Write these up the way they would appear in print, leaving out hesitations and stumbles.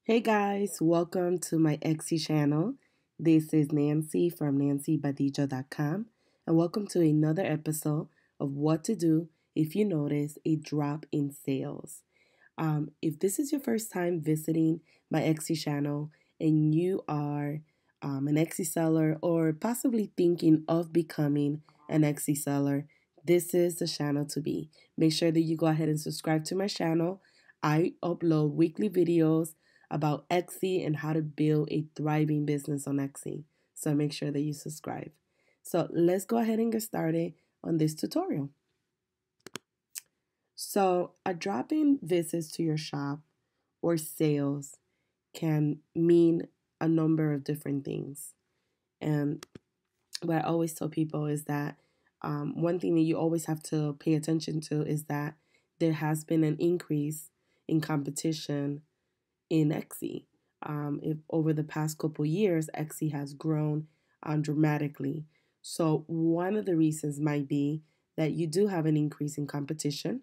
Hey guys, welcome to my Etsy channel. This is Nancy from nancybadillo.com, and welcome to another episode of what to do if you notice a drop in sales. If this is your first time visiting my Etsy channel and you are an Etsy seller or possibly thinking of becoming an Etsy seller, this is the channel to be. Make sure that you go ahead and subscribe to my channel. I upload weekly videos about Etsy and how to build a thriving business on Etsy. So make sure that you subscribe. So let's go ahead and get started on this tutorial. So a drop in visits to your shop or sales can mean a number of different things. And what I always tell people is that one thing that you always have to pay attention to is that there has been an increase in competition in Etsy. If over the past couple years, Etsy has grown dramatically. So one of the reasons might be that you do have an increase in competition.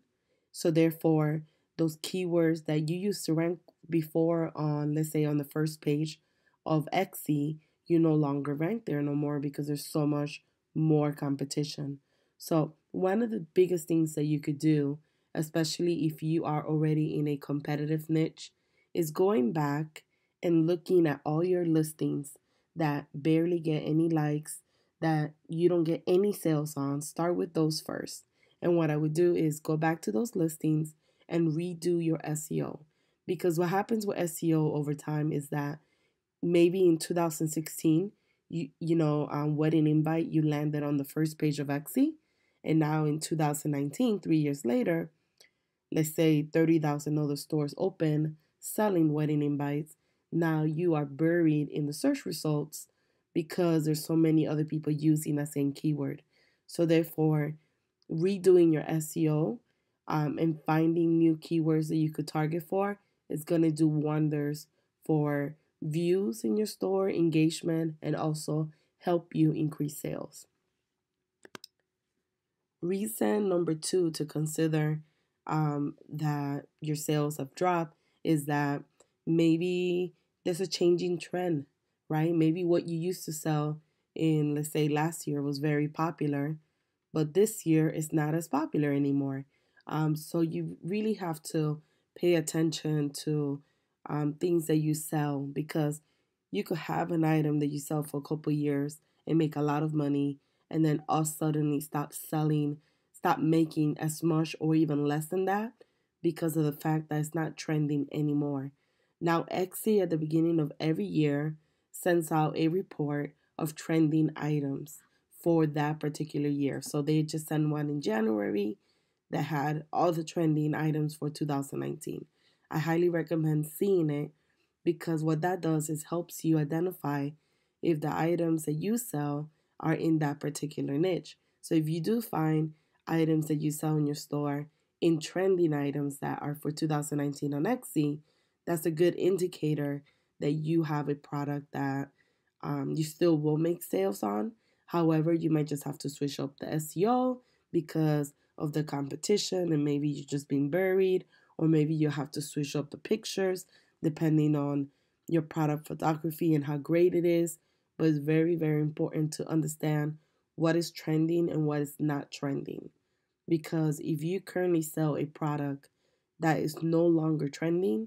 So therefore, those keywords that you used to rank before on, let's say, on the first page of Etsy, you no longer rank there no more because there's so much more competition. So one of the biggest things that you could do, especially if you are already in a competitive niche, is going back and looking at all your listings that barely get any likes, that you don't get any sales on. Start with those first. And what I would do is go back to those listings and redo your SEO. Because what happens with SEO over time is that maybe in 2016, wedding invite, you landed on the first page of Etsy. And now in 2019, 3 years later, let's say 30,000 other stores open selling wedding invites. Now you are buried in the search results because there's so many other people using that same keyword. So therefore, redoing your SEO and finding new keywords that you could target for is going to do wonders for views in your store, engagement, and also help you increase sales. Reason number two to consider that your sales have dropped is that maybe there's a changing trend, right? Maybe what you used to sell in, let's say, last year was very popular, but this year it's not as popular anymore. So you really have to pay attention to things that you sell, because you could have an item that you sell for a couple years and make a lot of money, and then all suddenly stop making as much or even less than that because of the fact that it's not trending anymore. Now, Etsy at the beginning of every year sends out a report of trending items for that particular year. So they just sent one in January that had all the trending items for 2019. I highly recommend seeing it because what that does is helps you identify if the items that you sell are in that particular niche. So if you do find items that you sell in your store in trending items that are for 2019 on Etsy, that's a good indicator that you have a product that you still will make sales on. However, you might just have to switch up the SEO because of the competition, and maybe you're just being buried, or maybe you have to switch up the pictures depending on your product photography and how great it is. But it's very, very important to understand what is trending and what is not trending. Because if you currently sell a product that is no longer trending,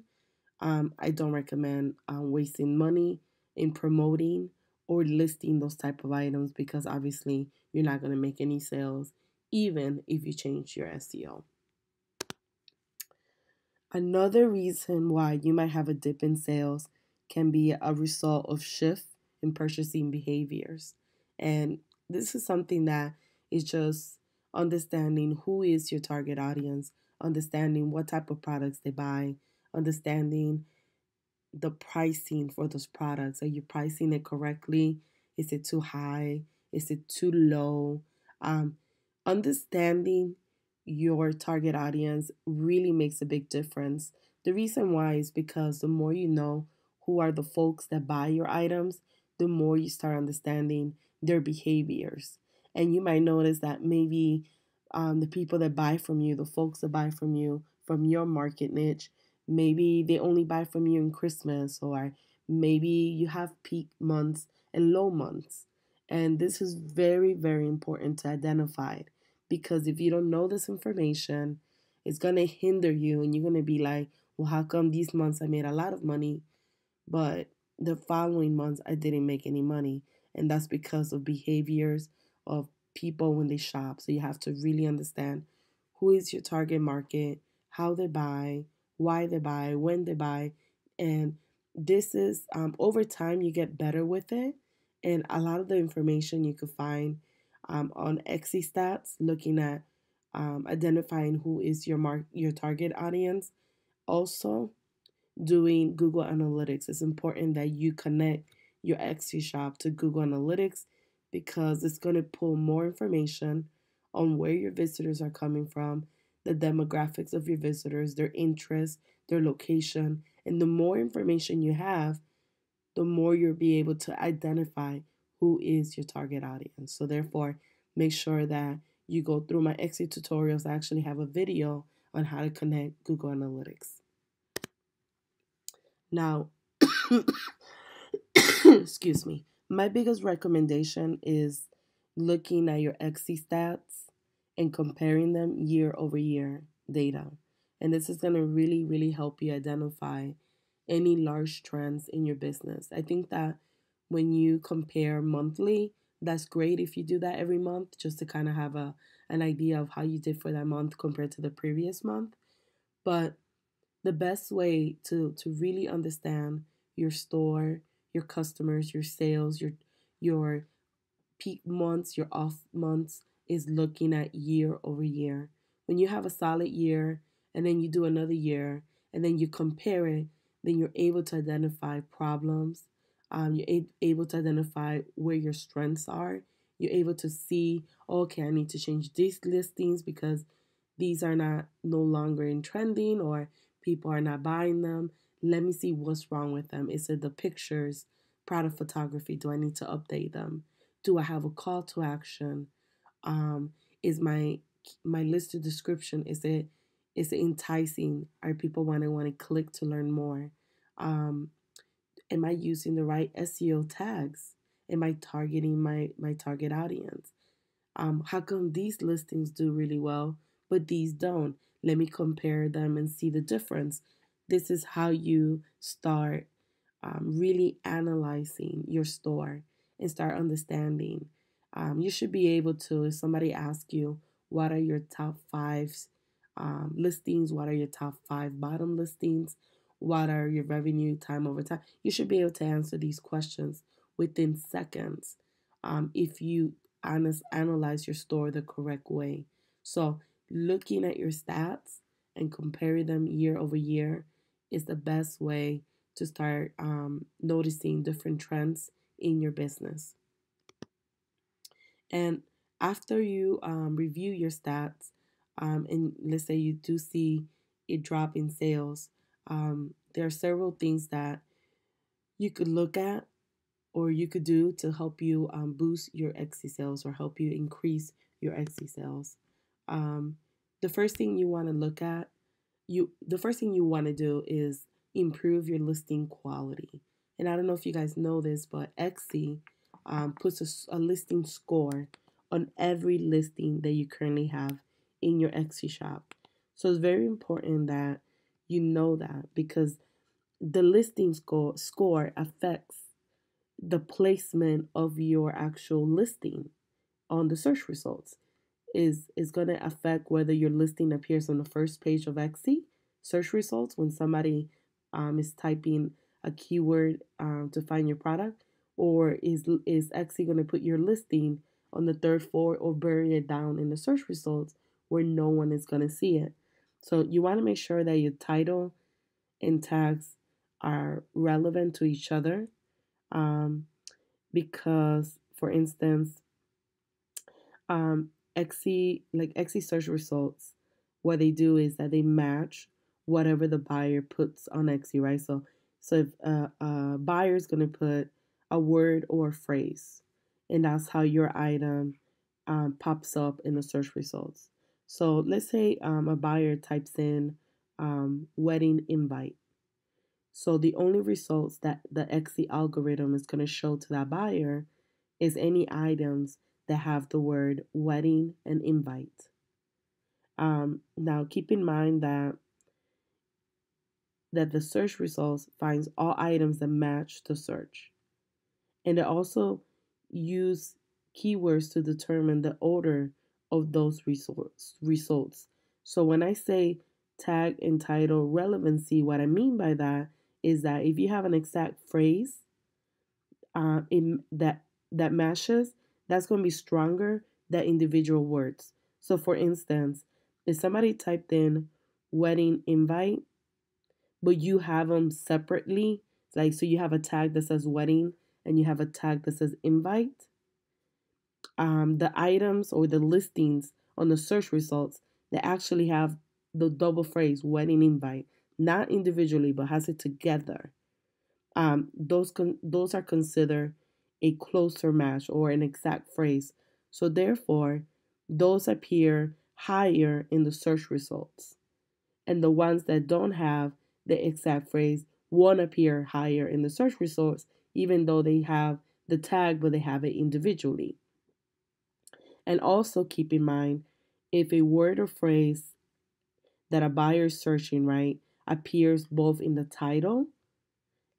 I don't recommend wasting money in promoting or listing those type of items, because obviously you're not going to make any sales even if you change your SEO. Another reason why you might have a dip in sales can be a result of shift in purchasing behaviors. And this is something that is just understanding who is your target audience, understanding what type of products they buy, understanding the pricing for those products. Are you pricing it correctly? Is it too high? Is it too low? Understanding your target audience really makes a big difference. The reason why is because the more you know who are the folks that buy your items, the more you start understanding their behaviors. And you might notice that maybe the people that buy from you, the folks that buy from you from your market niche, Maybe they only buy from you in Christmas, or maybe you have peak months and low months. And this is very, very important to identify, because if you don't know this information, it's going to hinder you, and you're going to be like, well, how come these months I made a lot of money, but the following months I didn't make any money? And that's because of behaviors of people when they shop. So you have to really understand who is your target market, how they buy, why they buy, when they buy. And this is, over time, you get better with it. And a lot of the information you could find on Etsy stats, looking at identifying who is your target audience. Also, doing Google Analytics. It's important that you connect your Etsy shop to Google Analytics, because it's going to pull more information on where your visitors are coming from, the demographics of your visitors, their interests, their location. And the more information you have, the more you'll be able to identify who is your target audience. So, therefore, make sure that you go through my Etsy tutorials. I actually have a video on how to connect Google Analytics. Now, excuse me, my biggest recommendation is looking at your Etsy stats and comparing them year over year data. And this is going to really, really help you identify any large trends in your business. I think that when you compare monthly, that's great if you do that every month, just to kind of have an idea of how you did for that month compared to the previous month. But the best way to really understand your store, your customers, your sales, your peak months, your off months, is looking at year over year. When you have a solid year and then you do another year and then you compare it, then you're able to identify problems. You're able to identify where your strengths are. You're able to see, okay, I need to change these listings because these are not no longer in trending, or people are not buying them. Let me see what's wrong with them. Is it the pictures, product photography? Do I need to update them? Do I have a call to action? Is my listed description, is it enticing? Are people want to click to learn more? Um, am I using the right SEO tags? Am I targeting my target audience? How come these listings do really well, but these don't? Let me compare them and see the difference. This is how you start really analyzing your store and start understanding. You should be able to, if somebody asks you, what are your top five listings? What are your top five bottom listings? What are your revenue time over time? You should be able to answer these questions within seconds, if you analyze your store the correct way. So, looking at your stats and comparing them year over year is the best way to start noticing different trends in your business. And after you review your stats, and let's say you do see a drop in sales, there are several things that you could look at or you could do to help you boost your Etsy sales or help you increase your Etsy sales. Um, the first thing you want to look at, the first thing you want to do is improve your listing quality. And I don't know if you guys know this, but Etsy puts a listing score on every listing that you currently have in your Etsy shop. So it's very important that you know that, because the listing score affects the placement of your actual listing on the search results. Is going to affect whether your listing appears on the first page of Etsy search results when somebody is typing a keyword to find your product, or is Etsy going to put your listing on the third, fourth, or bury it down in the search results where no one is going to see it. So you want to make sure that your title and tags are relevant to each other, um, because, for instance, Etsy search results, what they do is that they match whatever the buyer puts on Etsy, right? So if a buyer is gonna put a word or a phrase, and that's how your item pops up in the search results. So let's say a buyer types in wedding invite. So the only results that the XC algorithm is going to show to that buyer is any items that have the word wedding and invite. Now keep in mind that the search results finds all items that match the search. And it also use keywords to determine the order of those results. So when I say tag and title relevancy, what I mean by that is that if you have an exact phrase that matches, that's going to be stronger than individual words. So for instance, if somebody typed in wedding invite, but you have them separately, like so you have a tag that says wedding and you have a tag that says invite, the items or the listings on the search results, they actually have the double phrase wedding invite, not individually but has it together. Those are considered a closer match or an exact phrase. So therefore, those appear higher in the search results, and the ones that don't have the exact phrase won't appear higher in the search results, even though they have the tag but they have it individually. And also keep in mind, if a word or phrase that a buyer is searching, right, appears both in the title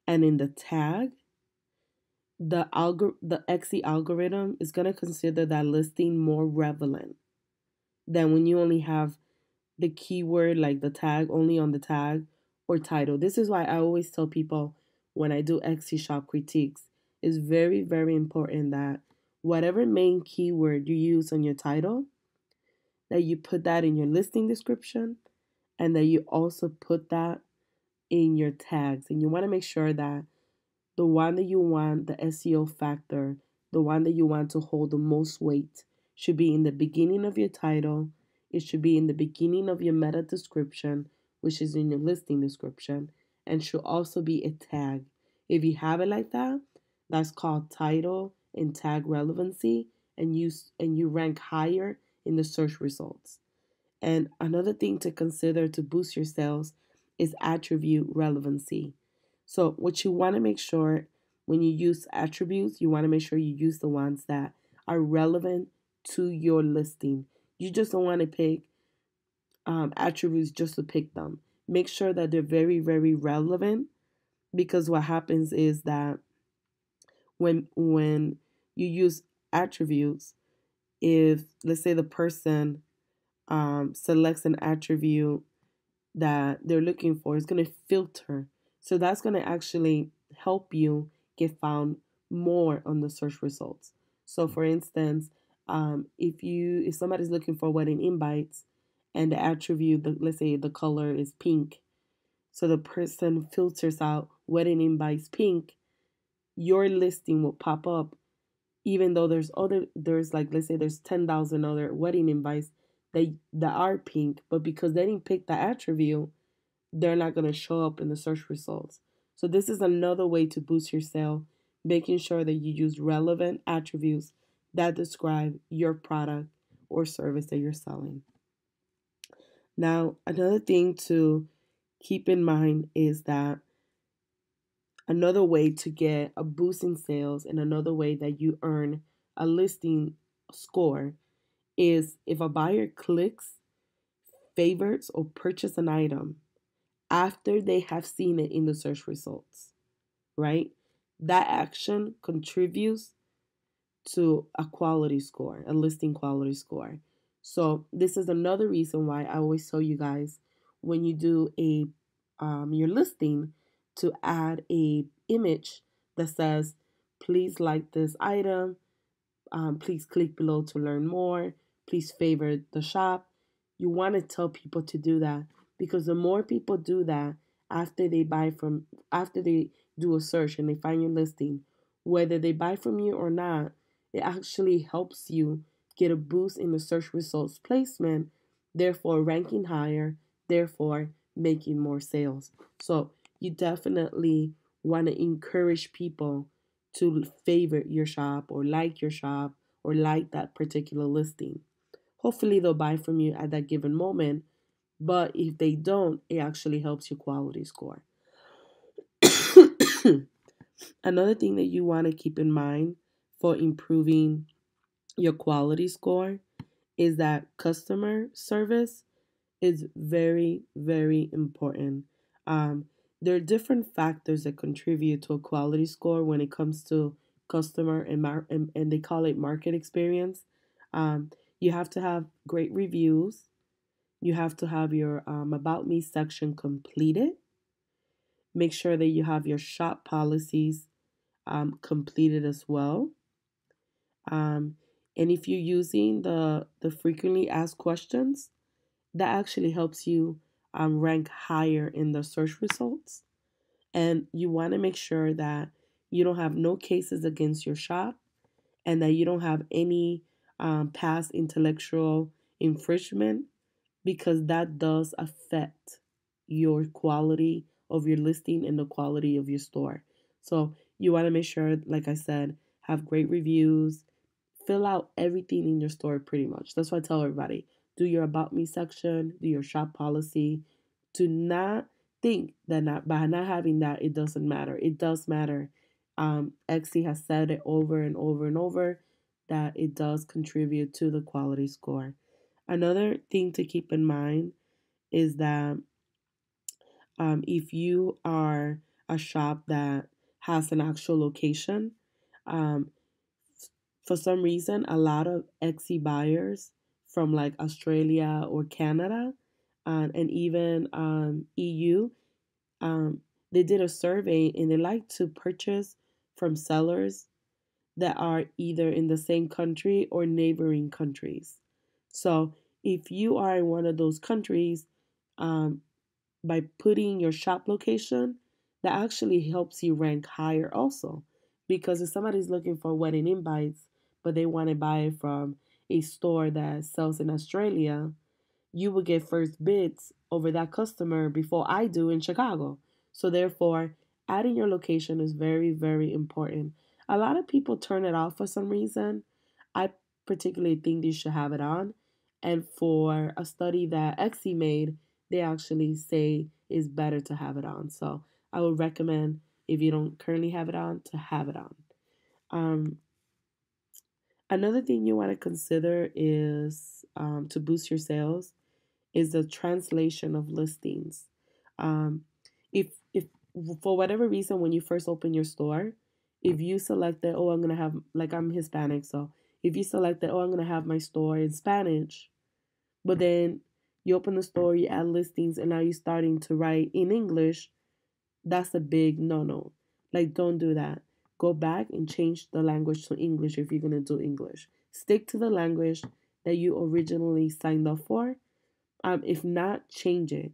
and in the tag, the XE algorithm is going to consider that listing more relevant than when you only have the keyword, like the tag, only on the tag or title. This is why I always tell people when I do Etsy shop critiques, it's very, very important that whatever main keyword you use on your title, that you put that in your listing description and that you also put that in your tags. And you want to make sure that the one that you want, the SEO factor, the one that you want to hold the most weight, should be in the beginning of your title. It should be in the beginning of your meta description, which is in your listing description, and should also be a tag. If you have it like that, that's called title and tag relevancy, and you rank higher in the search results. And another thing to consider to boost your sales is attribute relevancy. So, what you want to make sure when you use attributes, you want to make sure you use the ones that are relevant to your listing. You just don't want to pick attributes just to pick them. Make sure that they're very, very relevant, because what happens is that when you use attributes, if let's say the person selects an attribute that they're looking for, is going to filter. So that's going to actually help you get found more on the search results. So for instance, if somebody's looking for wedding invites and the attribute, let's say the color is pink, so the person filters out wedding invites pink, your listing will pop up, even though there's like, let's say there's 10,000 other wedding invites that are pink, but because they didn't pick the attribute, they're not going to show up in the search results. So this is another way to boost your sale, making sure that you use relevant attributes that describe your product or service that you're selling. Now, another thing to keep in mind is that another way to get a boost in sales and another way that you earn a listing score is if a buyer clicks, favorites, or purchase an item after they have seen it in the search results, right? That action contributes to a quality score, a listing quality score. So this is another reason why I always tell you guys, when you do your listing, to add a image that says, please like this item, please click below to learn more, please favorite the shop. You want to tell people to do that, because the more people do that after they do a search and they find your listing, whether they buy from you or not, it actually helps you get a boost in the search results placement, therefore ranking higher, therefore making more sales. So you definitely want to encourage people to favorite your shop or like that particular listing. Hopefully they'll buy from you at that given moment, But if they don't, it actually helps your quality score. Another thing that you want to keep in mind for improving your quality score is that customer service is very, very important. Um, there are different factors that contribute to a quality score when it comes to customer and they call it market experience. You have to have great reviews. You have to have your About Me section completed. Make sure that you have your shop policies completed as well. Um, and if you're using the frequently asked questions, that actually helps you rank higher in the search results. And you want to make sure that you don't have no cases against your shop and that you don't have any past intellectual infringement because that does affect your quality of your listing and the quality of your store. So you want to make sure, like I said, have great reviews, fill out everything in your store pretty much. That's why I tell everybody do your About Me section, do your shop policy. Do not think that not by not having that, it doesn't matter. It does matter. Etsy has said it over and over and over that it does contribute to the quality score. Another thing to keep in mind is that if you are a shop that has an actual location, um, for some reason, a lot of Etsy buyers from like Australia or Canada and even EU, um, they did a survey and they like to purchase from sellers that are either in the same country or neighboring countries. So if you are in one of those countries, um, by putting your shop location, that actually helps you rank higher also. Because if somebody's looking for wedding invites, but they want to buy it from a store that sells in Australia, you will get first bids over that customer before I do in Chicago. So therefore, adding your location is very, very important. A lot of people turn it off for some reason. I particularly think you should have it on. And for a study that Exy made, they actually say it's better to have it on. So I would recommend if you don't currently have it on to have it on. Um, Another thing you want to consider is to boost your sales is the translation of listings. Um, if for whatever reason when you first open your store, if you selected, oh, I'm gonna have like I'm Hispanic, so if you selected, oh, I'm gonna have my store in Spanish, but then you open the store, you add listings, and now you're starting to write in English, that's a big no. Like, don't do that. Go back and change the language to English if you're gonna do English. Stick to the language that you originally signed up for, if not, change it.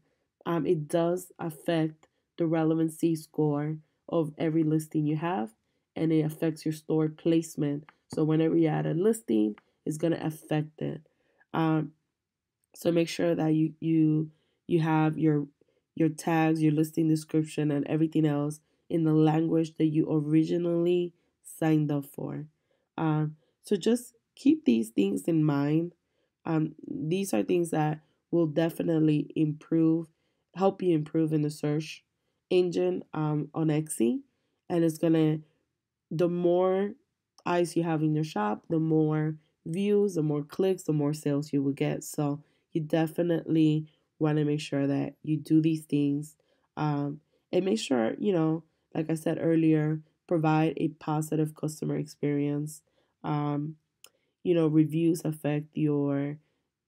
It does affect the relevancy score of every listing you have, and it affects your store placement. So whenever you add a listing, it's gonna affect it. Um, so make sure that you have your tags, your listing description, and everything else in the language that you originally signed up for. So just keep these things in mind. These are things that will definitely help you improve in the search engine on Etsy, and it's gonna the more eyes you have in your shop, the more views, the more clicks, the more sales you will get. So you definitely want to make sure that you do these things and make sure, like I said earlier, provide a positive customer experience. Um, Reviews affect your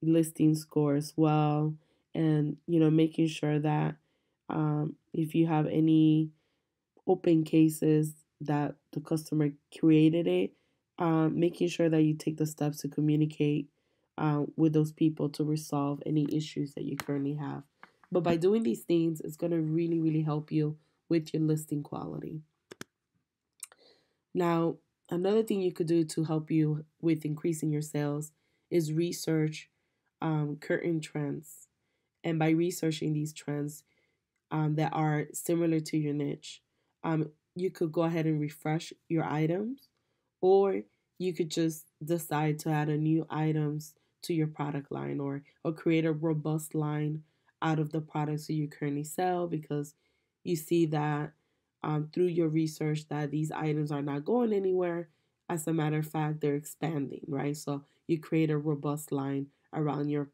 listing score as well. And, making sure that if you have any open cases that the customer created it, making sure that you take the steps to communicate with those people to resolve any issues that you currently have. But by doing these things, it's going to really, really help you with your listing quality. Now, another thing you could do to help you with increasing your sales is research current trends. And by researching these trends, that are similar to your niche. You could go ahead and refresh your items, or you could just decide to add a new items to your product line or create a robust line out of the products that you currently sell because you see that through your research that these items are not going anywhere. As a matter of fact, they're expanding, right? So you create a robust line around your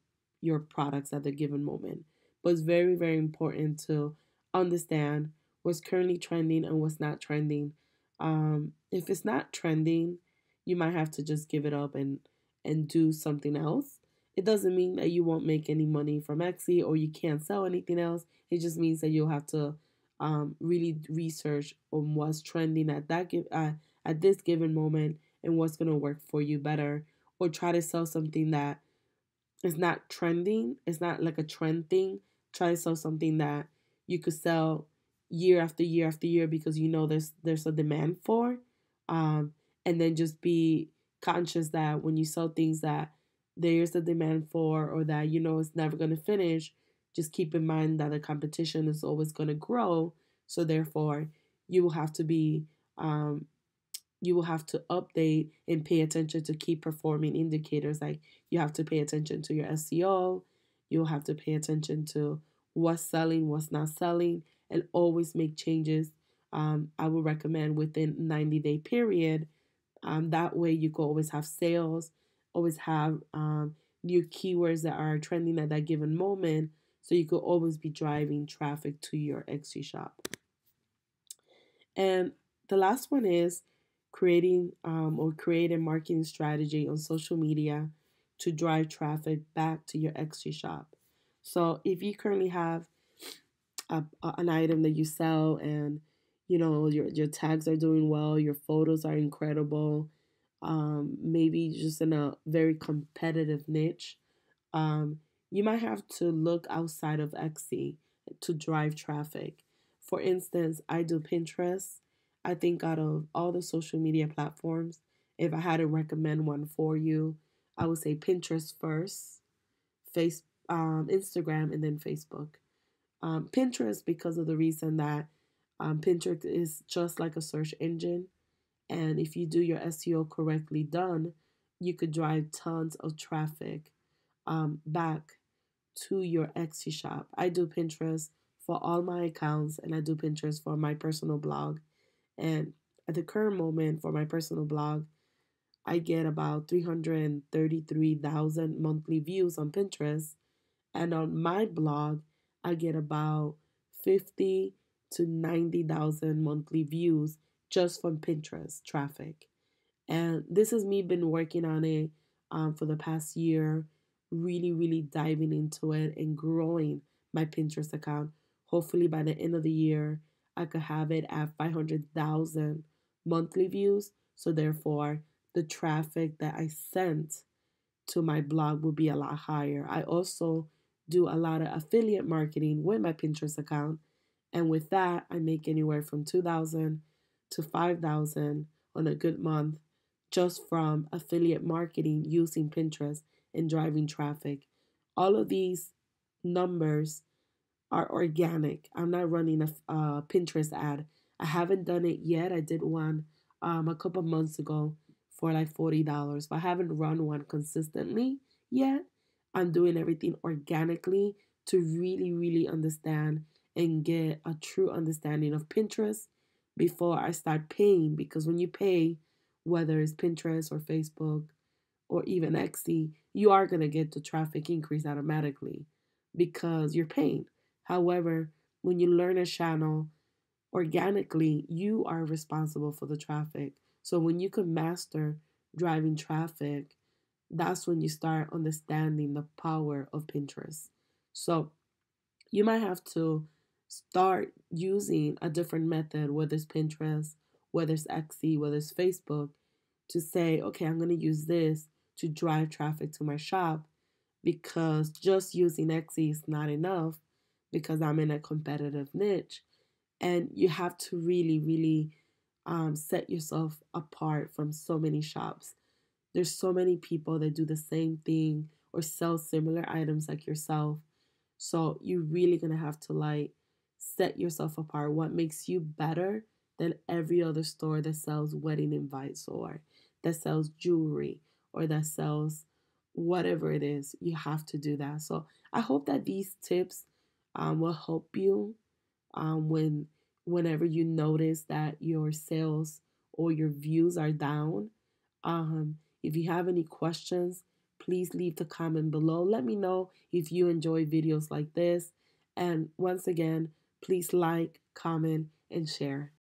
products at the given moment. But it's very, very important to understand what's currently trending and what's not trending. If it's not trending, you might have to just give it up and do something else. It doesn't mean that you won't make any money from Etsy or you can't sell anything else. It just means that you'll have to really research on what's trending at this given moment and what's gonna work for you better, or try to sell something that is not trending. It's not like a trend thing. Try to sell something that you could sell year after year after year because you know there's a demand for, and then just be conscious that when you sell things that there's a demand for or that you know it's never going to finish, just keep in mind that the competition is always going to grow. So therefore, you will have to be you will have to update and pay attention to key performing indicators. Like you have to pay attention to your SEO, you'll have to pay attention to what's selling, what's not selling, and always make changes. I would recommend within 90-day period. That way you can always have sales, always have new keywords that are trending at that given moment. So you could always be driving traffic to your Etsy shop. And the last one is creating or create a marketing strategy on social media to drive traffic back to your Etsy shop. So if you currently have an item that you sell and you know your tags are doing well, your photos are incredible, maybe just in a very competitive niche, um, you might have to look outside of Etsy to drive traffic. For instance, I do Pinterest. I think out of all the social media platforms, if I had to recommend one for you, I would say Pinterest first, face, Instagram, and then Facebook. Pinterest because of the reason that Pinterest is just like a search engine, and if you do your SEO correctly done, you could drive tons of traffic back to your Etsy shop. I do Pinterest for all my accounts, and I do Pinterest for my personal blog. And at the current moment, for my personal blog, I get about 333,000 monthly views on Pinterest. And on my blog, I get about 50 to 90,000 monthly views just from Pinterest traffic. And this is me been working on it for the past year, really, really diving into it and growing my Pinterest account. Hopefully, by the end of the year, I could have it at 500,000 monthly views. So, therefore, the traffic that I sent to my blog will be a lot higher. I also do a lot of affiliate marketing with my Pinterest account. And with that, I make anywhere from 2,000 to 5,000 on a good month just from affiliate marketing using Pinterest and driving traffic. All of these numbers are organic. I'm not running a Pinterest ad. I haven't done it yet. I did one a couple months ago for like $40, but I haven't run one consistently yet. I'm doing everything organically to really, really understand and get a true understanding of Pinterest before I start paying. Because when you pay, whether it's Pinterest or Facebook or even Etsy, you are going to get the traffic increase automatically because you're paying. However, when you learn a channel organically, you are responsible for the traffic. So when you can master driving traffic, that's when you start understanding the power of Pinterest. So you might have to start using a different method, whether it's Pinterest, whether it's Etsy, whether it's Facebook, to say, okay, I'm going to use this to drive traffic to my shop because just using Etsy is not enough because I'm in a competitive niche. And you have to really, really set yourself apart from so many shops. There's so many people that do the same thing or sell similar items like yourself. So you're really gonna have to like set yourself apart. What makes you better than every other store that sells wedding invites or that sells jewelry or that sells whatever it is? You have to do that. So I hope that these tips will help you whenever you notice that your sales or your views are down. If you have any questions, please leave the comment below. Let me know if you enjoy videos like this. And once again, please like, comment, and share.